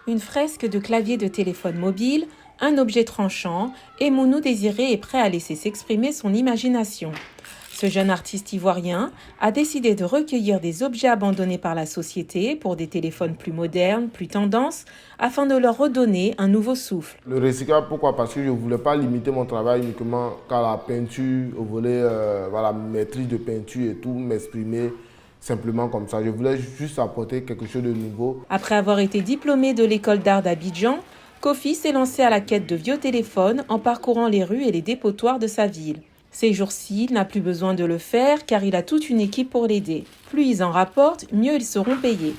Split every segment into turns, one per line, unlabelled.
Une fresque de clavier de téléphone mobile, un objet tranchant, et Mounou Désiré est prêt à laisser s'exprimer son imagination. Ce jeune artiste ivoirien a décidé de recueillir des objets abandonnés par la société pour des téléphones plus modernes, plus tendance, afin de leur redonner un nouveau souffle.
Le recyclage, pourquoi? Parce que je ne voulais pas limiter mon travail uniquement qu'à la peinture, au volet maîtrise de peinture et tout, m'exprimer simplement comme ça. Je voulais juste apporter quelque chose de nouveau.
Après avoir été diplômé de l'école d'art d'Abidjan, Kofi s'est lancé à la quête de vieux téléphones en parcourant les rues et les dépotoirs de sa ville. Ces jours-ci, il n'a plus besoin de le faire car il a toute une équipe pour l'aider. Plus ils en rapportent, mieux ils seront payés.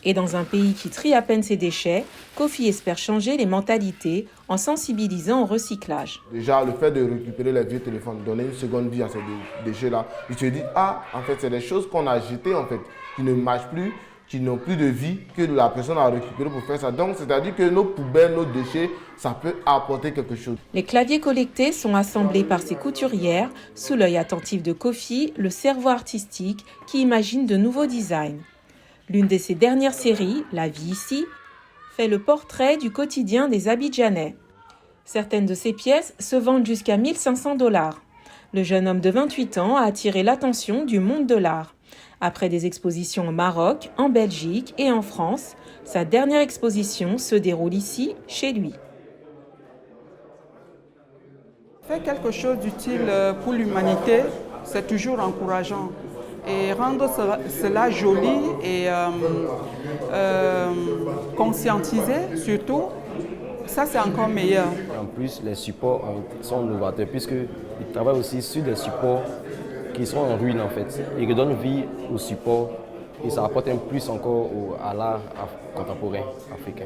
Et dans un pays qui trie à peine ses déchets, Kofi espère changer les mentalités en sensibilisant au recyclage.
Déjà, le fait de récupérer les vieux téléphones, donner une seconde vie à ces déchets-là, il se dit, en fait, c'est des choses qu'on a jetées, en fait, qui ne marchent plus, qui n'ont plus de vie, que la personne a récupéré pour faire ça. Donc, c'est-à-dire que nos poubelles, nos déchets, ça peut apporter quelque chose.
Les claviers collectés sont assemblés par ses couturières, sous l'œil attentif de Kofi, le cerveau artistique qui imagine de nouveaux designs. L'une de ses dernières séries, La vie ici, fait le portrait du quotidien des Abidjanais. Certaines de ces pièces se vendent jusqu'à 1 500 $. Le jeune homme de 28 ans a attiré l'attention du monde de l'art. Après des expositions au Maroc, en Belgique et en France, sa dernière exposition se déroule ici, chez lui.
Faire quelque chose d'utile pour l'humanité, c'est toujours encourageant. Et rendre cela joli et conscientiser surtout, ça c'est encore meilleur.
En plus, les supports sont novateurs puisqu'ils travaillent aussi sur des supports qui sont en ruine en fait. Ils redonnent vie aux supports et ça apporte un plus encore à l'art contemporain africain.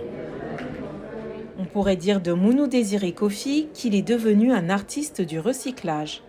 On pourrait dire de Mounou Désiré Kofi qu'il est devenu un artiste du recyclage.